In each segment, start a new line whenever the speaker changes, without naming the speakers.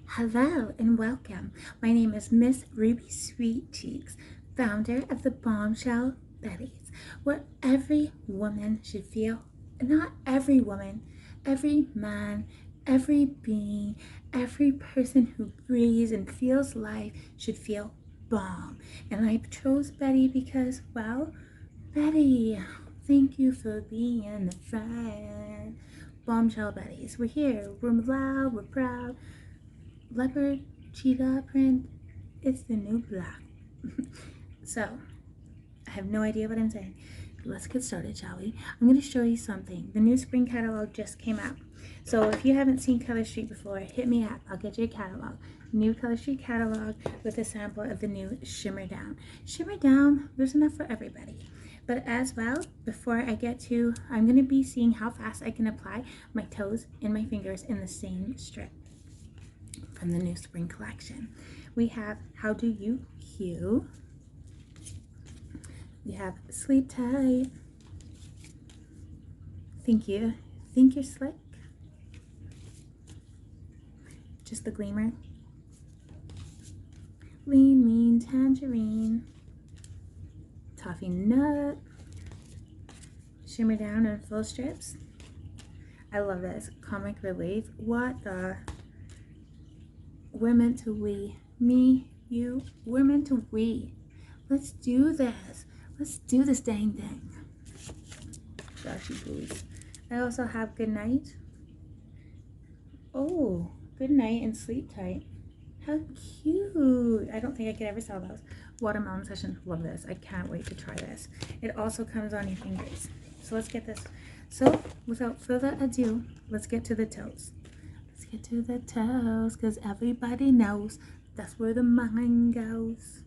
Hello and welcome. My name is Miss Ruby Sweeycheeks, founder of the Bombshell Betties, where every woman should feel, not every woman, every man, every being, every person who breathes and feels life should feel bomb. And I chose Betty because, well, Betty, thank you for being the friend. Bombshell Betties, we're here, we're loud, we're proud. Leopard, cheetah print, it's the new black. So, I have no idea what I'm saying. Let's get started, shall we? I'm going to show you something. The new spring catalog just came out. So if you haven't seen Color Street before, hit me up. I'll get you a catalog. New Color Street catalog with a sample of the new Shimmer Down. Shimmer Down, there's enough for everybody. But as well, before I get to, I'm going to be seeing how fast I can apply my toes and my fingers in the same strip from the new spring collection. We have How Do You Hew. We have Sleep Tight. Think You're Slick. Just the Gleamer. Lean Mean Tangerine. Toffee Nut. Shimmer Down in full strips. I love this. Comic Relief. What the? We're meant to we. Me, you, we're meant to we. Let's do this. Let's do this dang thing. Gotcha, please. I also have Good Night. Oh, Good Night and Sleep Tight. How cute. I don't think I could ever sell those. Watermelon Session. Love this. I can't wait to try this. It also comes on your fingers. So let's get this. So without further ado, let's get to the toes. Let's get to the toes, because everybody knows that's where the mind goes.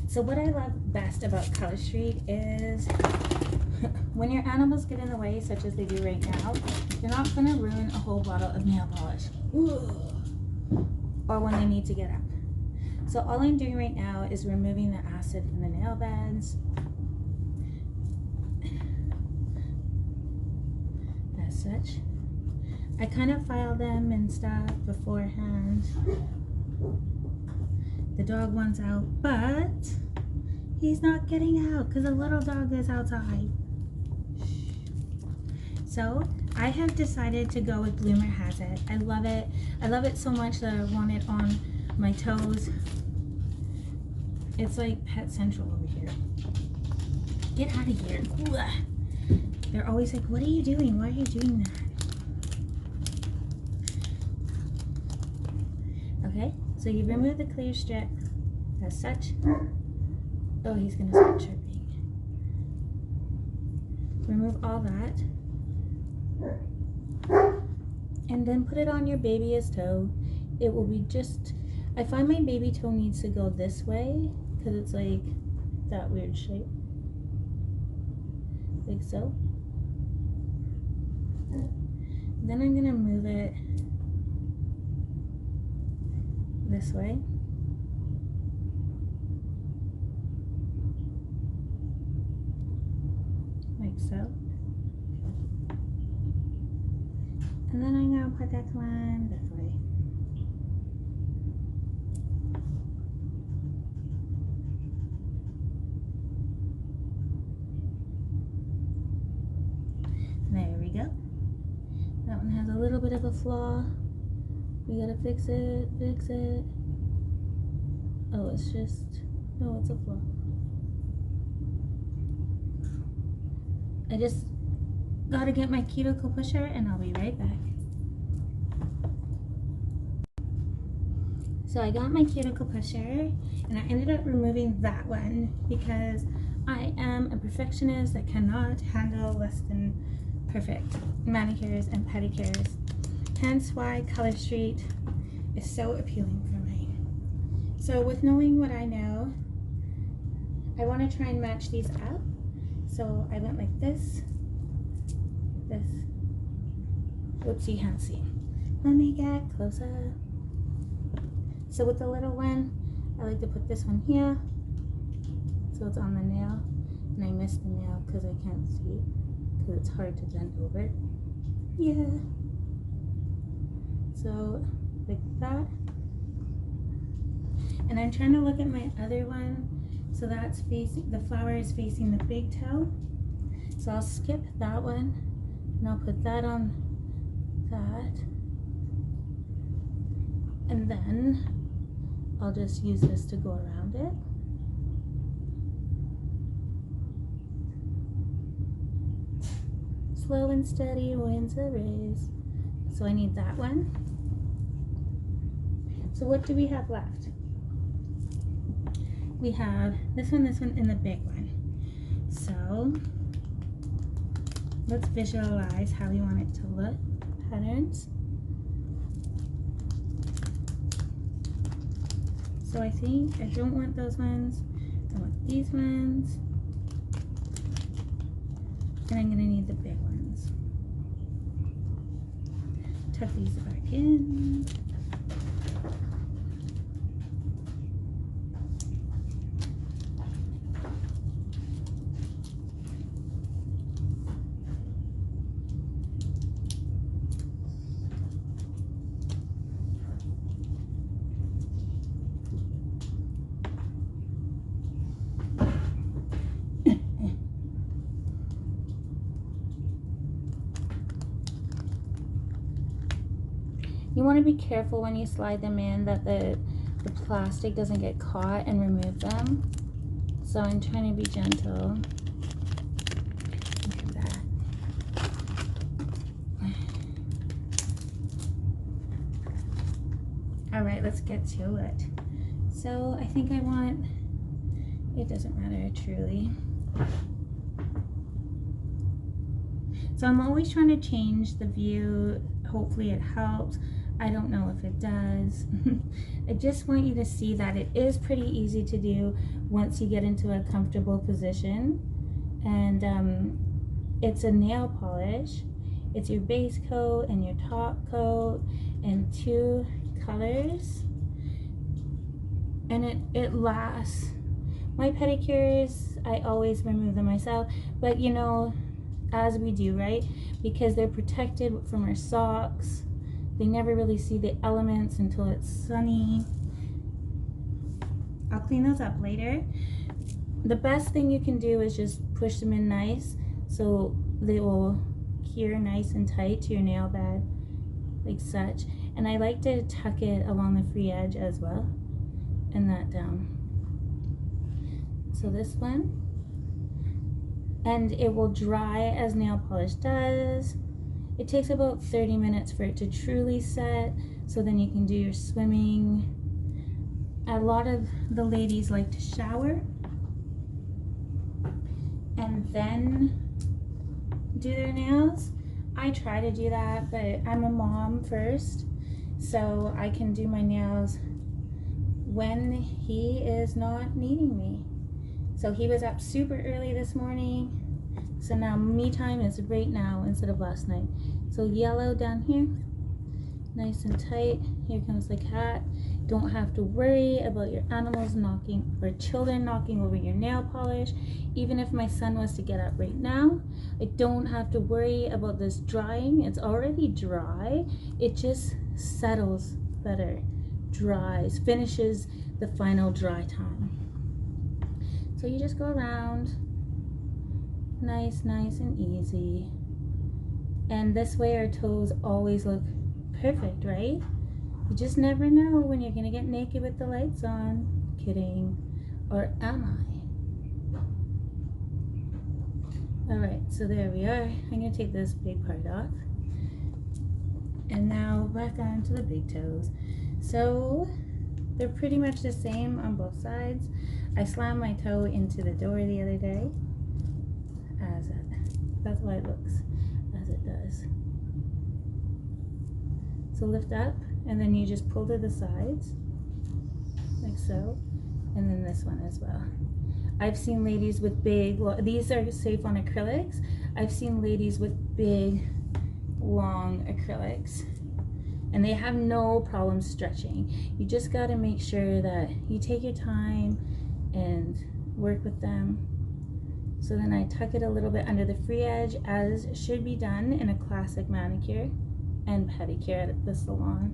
So what I love best about Color Street is when your animals get in the way, such as they do right now, you're not going to ruin a whole bottle of nail polish. Or when they need to get up. So all I'm doing right now is removing the acid in the nail beds. As such. I kind of file them and stuff beforehand. The dog wants out, but he's not getting out because the little dog is outside. So I have decided to go with Bloomer Has It. I love it. I love it so much that I want it on my toes. It's like Pet Central over here. Get out of here. Ugh. They're always like, what are you doing? Why are you doing that? Okay, so you remove the clear strip as such. Oh, he's gonna start chirping. Remove all that. And then put it on your baby's toe. It will be just, I find my baby toe needs to go this way because it's like that weird shape. Like so. Then I'm gonna move it this way. Like so. And then I'm gonna put that one this way. There we go. That one has a little bit of a flaw. We gotta fix it, fix it. Oh, it's just, no, it's a flaw. I just gotta get my Cuticle Pusher and I'll be right back. So I got my Cuticle Pusher and I ended up removing that one because I am a perfectionist that cannot handle less than perfect manicures and pedicures. Hence why Color Street is so appealing for me. So with knowing what I know, I want to try and match these up. So I went like this, this. Whoopsie, you can't see. Let me get closer. So with the little one, I like to put this one here. So it's on the nail. And I missed the nail because I can't see. Because it's hard to bend over. Yeah. So like that. And I'm trying to look at my other one. So that's facing, the flower is facing the big toe. So I'll skip that one and I'll put that on that. And then I'll just use this to go around it. Slow and steady wins a race. So I need that one. So what do we have left? We have this one, and the big one. So let's visualize how we want it to look. Patterns. So I think I don't want those ones. I want these ones. And I'm going to need the big ones. Tuck these back in. You want to be careful when you slide them in that the plastic doesn't get caught and remove them. So I'm trying to be gentle. Look at that. All right, let's get to it. So I think I want, it doesn't matter truly. So I'm always trying to change the view. Hopefully it helps. I don't know if it does. I just want you to see that it is pretty easy to do once you get into a comfortable position. And it's a nail polish. It's your base coat and your top coat and 2 colors. And it lasts. My pedicures, I always remove them myself, but you know, as we do, right? Because they're protected from our socks. They never really see the elements until it's sunny. I'll clean those up later. The best thing you can do is just push them in nice so they will adhere nice and tight to your nail bed, like such. And I like to tuck it along the free edge as well, and that down. So this one. And it will dry as nail polish does. It takes about 30 minutes for it to truly set, so then you can do your swimming. A lot of the ladies like to shower and then do their nails. I try to do that, but I'm a mom first, so I can do my nails when he is not needing me. So he was up super early this morning. So now me time is right now instead of last night. So yellow down here, nice and tight. Here comes the cat. Don't have to worry about your animals knocking or children knocking over your nail polish. Even if my son was to get up right now, I don't have to worry about this drying. It's already dry. It just settles better, dries, finishes the final dry time. So you just go around, nice and easy. And this way our toes always look perfect, right? You just never know when you're gonna get naked with the lights on. Kidding. Or am I? All right, so there we are. I'm gonna take this big part off. And now back on to the big toes. So they're pretty much the same on both sides. I slammed my toe into the door the other day. That's why it looks as it does. So lift up, and then you just pull to the sides, like so, and then this one as well. I've seen ladies with big, these are safe on acrylics. I've seen ladies with big, long acrylics, and they have no problem stretching. You just got to make sure that you take your time and work with them. So then I tuck it a little bit under the free edge, as should be done in a classic manicure. and pedicure at the salon.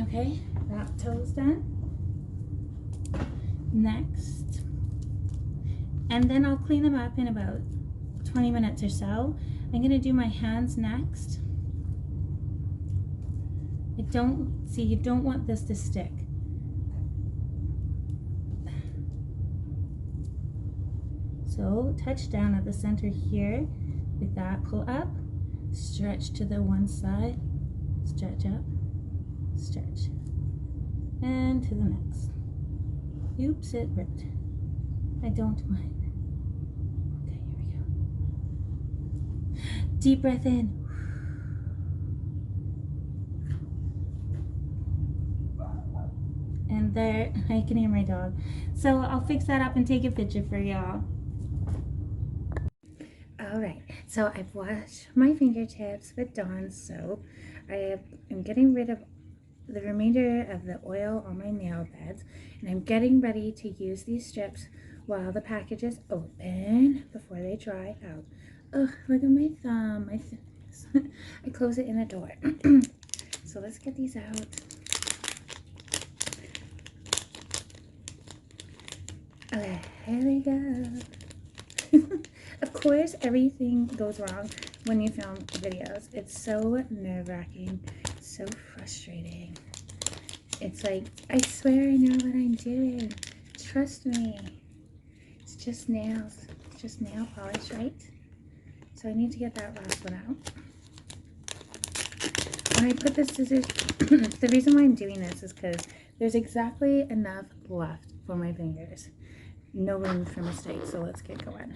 Okay, that toe's done. Next, and then I'll clean them up in about 20 minutes or so. I'm gonna do my hands next. You don't want this to stick. So touch down at the center here with that, pull up, stretch to the one side, stretch up, stretch, and to the next. Oops, it ripped. I don't mind. Okay, here we go. Deep breath in. And there, I can hear my dog. So I'll fix that up and take a picture for y'all. Alright, so I've washed my fingertips with Dawn soap. I am getting rid of the remainder of the oil on my nail beds, and I'm getting ready to use these strips while the package is open before they dry out. Oh, look at my thumb. I close it in a door. So let's get these out. Okay, here we go. Of course, everything goes wrong when you film videos. It's so nerve-wracking, so frustrating. It's like, I swear I know what I'm doing. Trust me. It's just nails. It's just nail polish, right? So I need to get that last one out. When I put the scissors, the reason why I'm doing this is because there's exactly enough left for my fingers. No room for mistakes, so let's get going.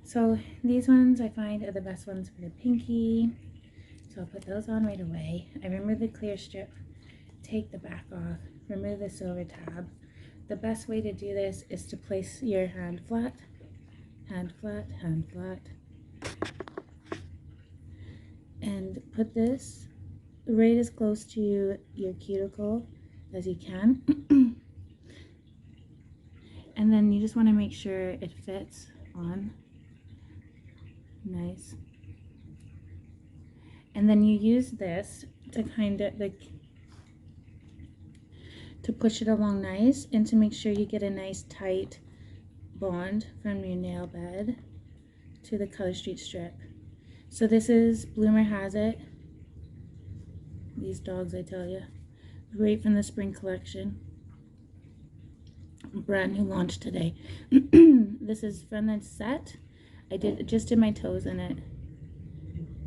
So these ones I find are the best ones for the pinky. So I'll put those on right away. I remove the clear strip, take the back off, remove the silver tab. The best way to do this is to place your hand flat, hand flat, hand flat. And put this right as close to your cuticle as you can. And then you just want to make sure it fits on. Nice. And then you use this to kind of like to push it along nice and to make sure you get a nice tight bond from your nail bed to the Color Street strip. So this is Bloomer Has It. These dogs, I tell you, right from the spring collection. Brand new launch today. This is from the set. I just did my toes in it.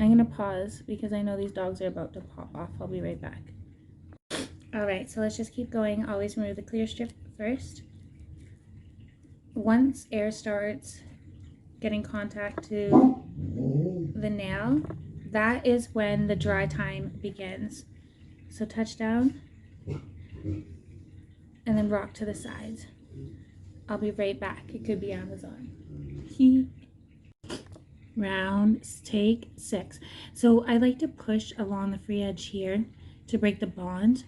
I'm gonna pause because I know these dogs are about to pop off. I'll be right back. Alright, so let's just keep going. Always remove the clear strip first. Once air starts getting contact to the nail, that is when the dry time begins. So touch down and then rock to the sides. I'll be right back. It could be Amazon. Round take 6. So I like to push along the free edge here to break the bond.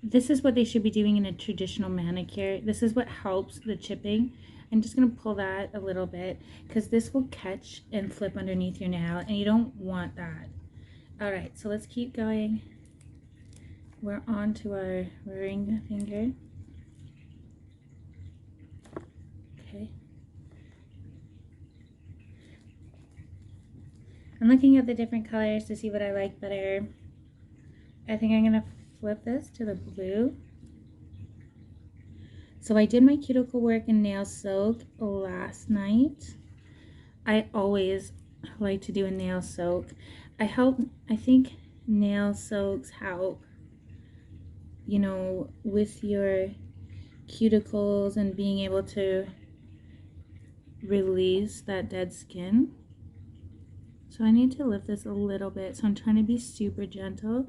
This is what they should be doing in a traditional manicure. This is what helps the chipping. I'm just going to pull that a little bit because this will catch and flip underneath your nail and you don't want that. Alright, so let's keep going. We're on to our ring finger. Okay. I'm looking at the different colors to see what I like better. I think I'm going to flip this to the blue. So I did my cuticle work in nail soak last night. I always like to do a nail soak. I think nail soaks help, you know, with your cuticles and being able to release that dead skin. So I need to lift this a little bit. So I'm trying to be super gentle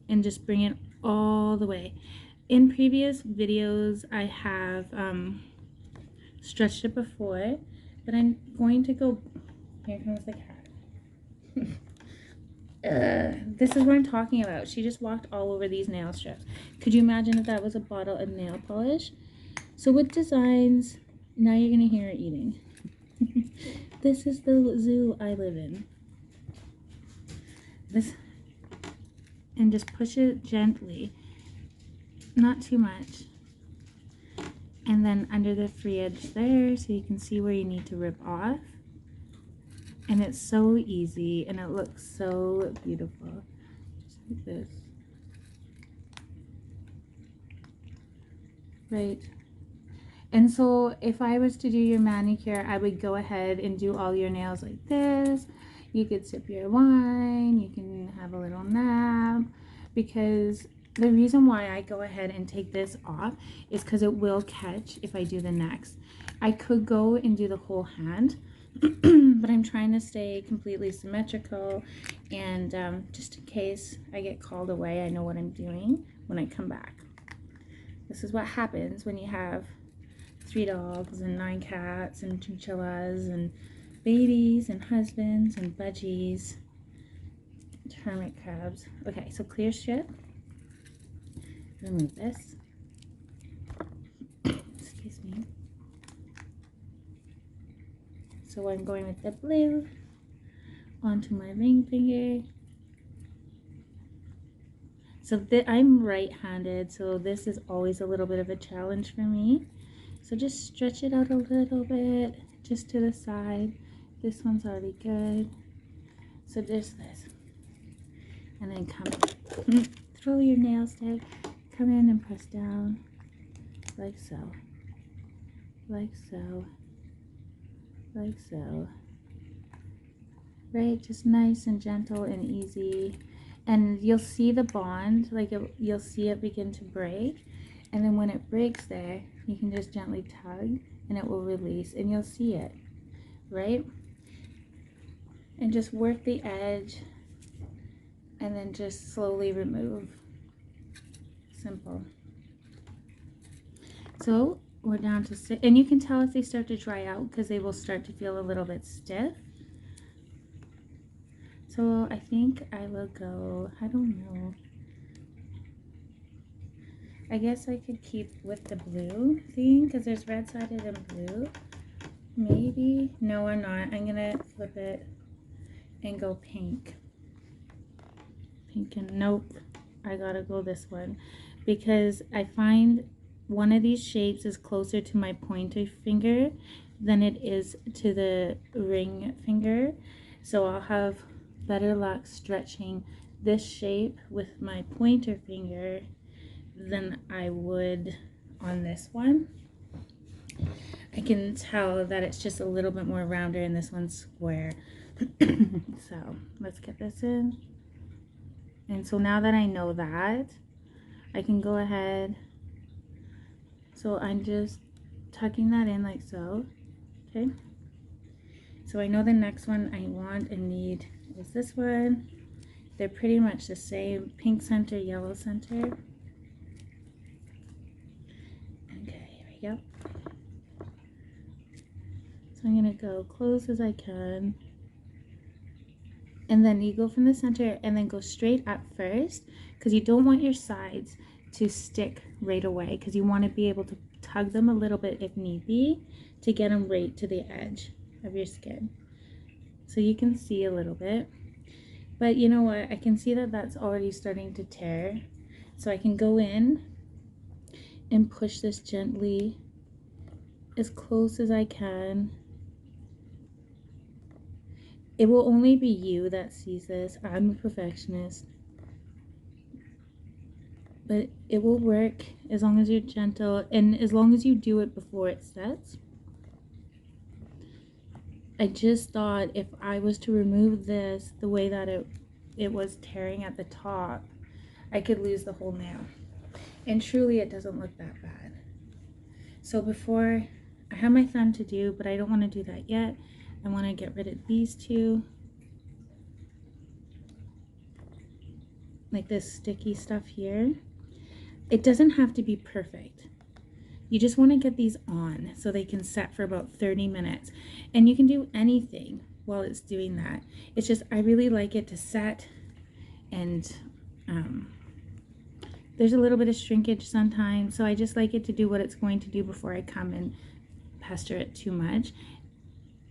and just bring it all the way. In previous videos, I have stretched it before, but I'm going to go, here comes the cat. This is what I'm talking about. She just walked all over these nail strips. Could you imagine if that was a bottle of nail polish? So with designs, now you're going to hear her eating. This is the zoo I live in. this and just push it gently, not too much. And then under the free edge there, so you can see where you need to rip off. And it's so easy and it looks so beautiful. Just like this. Right. And so if I was to do your manicure, I would go ahead and do all your nails like this. You could sip your wine, you can have a little nap, because the reason why I go ahead and take this off is because it will catch if I do the next. I could go and do the whole hand, but I'm trying to stay completely symmetrical, and just in case I get called away, I know what I'm doing when I come back. This is what happens when you have 3 dogs and 9 cats and chinchillas and babies and husbands and budgies, hermit crabs. Okay, so clear strip. Remove this. Excuse me. So I'm going with the blue onto my ring finger. So I'm right-handed, so this is always a little bit of a challenge for me. So just stretch it out a little bit, just to the side. This one's already good. So just this. And then come, throw your nails down, come in and press down, like so, like so, like so. Right, just nice and gentle and easy. And you'll see the bond, like you'll see it begin to break. And then when it breaks there, you can just gently tug and it will release and you'll see it, right? And just work the edge and then just slowly remove. Simple. So we're down to 6, and you can tell if they start to dry out because they will start to feel a little bit stiff. So I think I will go, I don't know. I guess I could keep with the blue thing because there's red-sided and blue. Maybe. No, I'm not. I'm going to flip it and go pink. Pink and nope. I got to go this one because I find one of these shapes is closer to my pointer finger than it is to the ring finger. So I'll have better luck stretching this shape with my pointer finger than I would on this one. I can tell that it's just a little bit more rounder and this one's square. So let's get this in. And so now that I know that, I can go ahead. So I'm just tucking that in like so. Okay. So I know the next one I want and need is this one. They're pretty much the same, pink center, yellow center. Okay, here we go. So I'm gonna go close as I can. And then you go from the center and then go straight up first because you don't want your sides to stick right away because you want to be able to tug them a little bit if need be to get them right to the edge of your skin. So you can see a little bit, but you know what, I can see that that's already starting to tear, so I can go in and push this gently as close as I can. It will only be you that sees this. I'm a perfectionist, but it will work as long as you're gentle and as long as you do it before it sets. I just thought if I was to remove this the way that it was tearing at the top, I could lose the whole nail. And truly it doesn't look that bad. So before, I have my thumb to do, but I don't want to do that yet. I want to get rid of these two. Like this sticky stuff here. It doesn't have to be perfect. You just want to get these on so they can set for about 30 minutes. And you can do anything while it's doing that. It's just, I really like it to set, and there's a little bit of shrinkage sometimes. So I just like it to do what it's going to do before I come and pester it too much.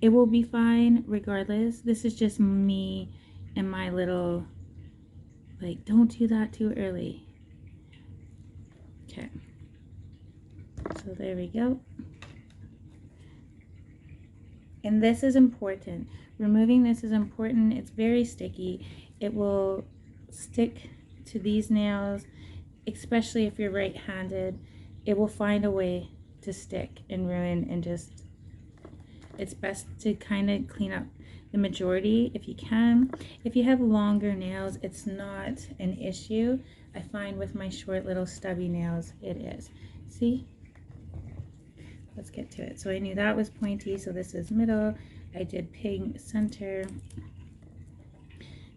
It will be fine regardless. This is just me and my little Like, don't do that too early. Okay. So there we go. And this is important. Removing this is important. It's very sticky. It will stick to these nails, especially if you're right-handed. It will find a way to stick and ruin, and just, it's best to kind of clean up the majority if you can. If you have longer nails, it's not an issue. I find with my short little stubby nails, it is. See? Let's get to it. So I knew that was pointy, so this is middle. I did pink center.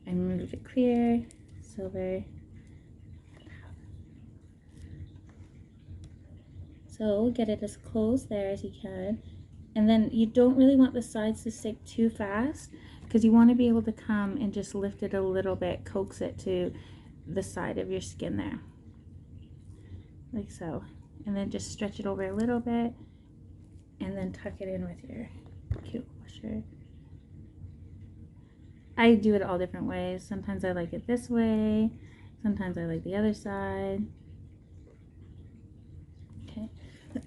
I moved it clear, silver. So get it as close there as you can. And then you don't really want the sides to stick too fast, because you want to be able to come and just lift it a little bit, coax it to the side of your skin there. Like so. And then just stretch it over a little bit, and then tuck it in with your Cuticle Pusher. I do it all different ways. Sometimes I like it this way. Sometimes I like the other side. Okay.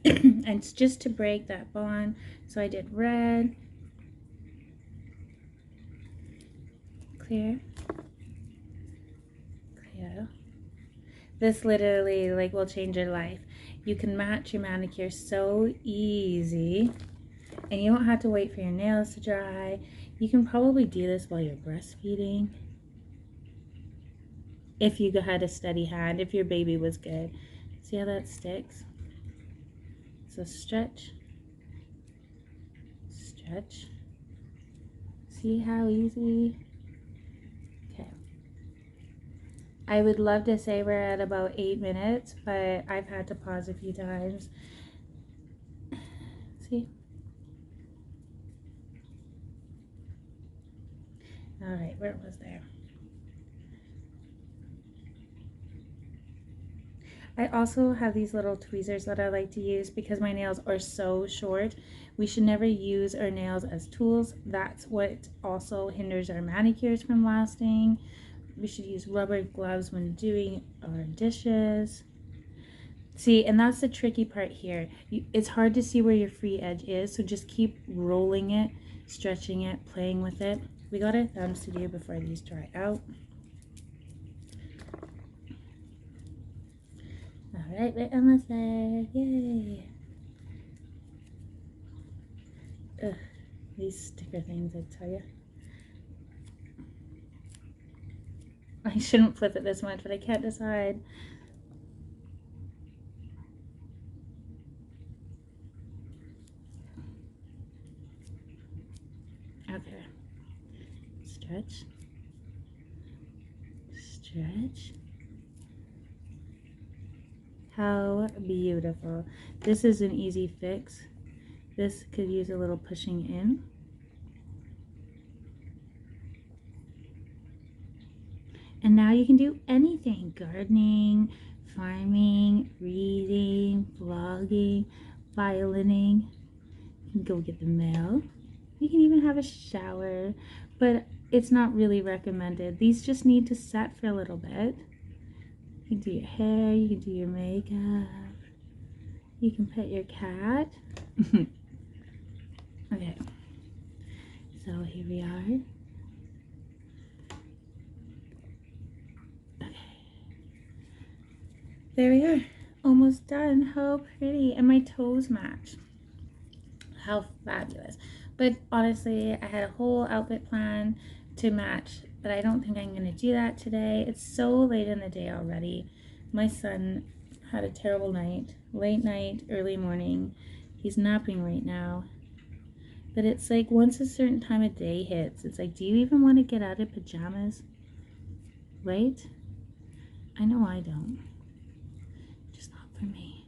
And it's just to break that bond. So I did red, clear, clear. This literally like will change your life. You can match your manicure so easy, and you don't have to wait for your nails to dry. You can probably do this while you're breastfeeding, if you had a steady hand, if your baby was good. See how that sticks? So stretch, stretch. See how easy? Okay. I would love to say we're at about 8 minutes, but I've had to pause a few times. See? All right, where was there? I also have these little tweezers that I like to use because my nails are so short. We should never use our nails as tools. That's what also hinders our manicures from lasting. We should use rubber gloves when doing our dishes. See, and that's the tricky part here. It's hard to see where your free edge is, so just keep rolling it, stretching it, playing with it. We got our thumbs to do before these dry out. Alright, we're almost there. Yay! Ugh, these sticker things, I tell you. I shouldn't flip it this much, but I can't decide. Okay. Stretch. Stretch. How beautiful. This is an easy fix. This could use a little pushing in. And now you can do anything. Gardening, farming, reading, vlogging, violining. You can go get the mail. You can even have a shower, but it's not really recommended. These just need to set for a little bit. You can do your hair, you can do your makeup, you can pet your cat. Okay, so here we are. Okay, there we are, almost done. How pretty, and my toes match. How fabulous. But honestly, I had a whole outfit plan to match, but I don't think I'm going to do that today. It's so late in the day already. My son had a terrible night, late night, early morning. He's napping right now. But it's like once a certain time of day hits, it's like, do you even want to get out of pajamas? Right? I know I don't. Just not for me.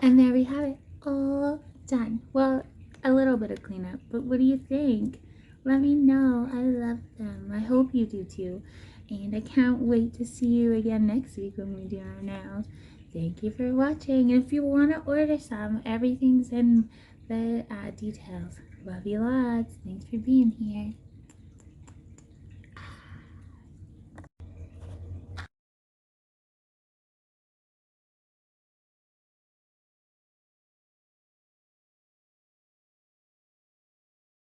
And there we have it, all done. Well, a little bit of cleanup, but what do you think? Let me know. I love them. I hope you do too. And I can't wait to see you again next week when we do our nails. Thank you for watching. If you want to order some, everything's in the details. Love you lots. Thanks for being here.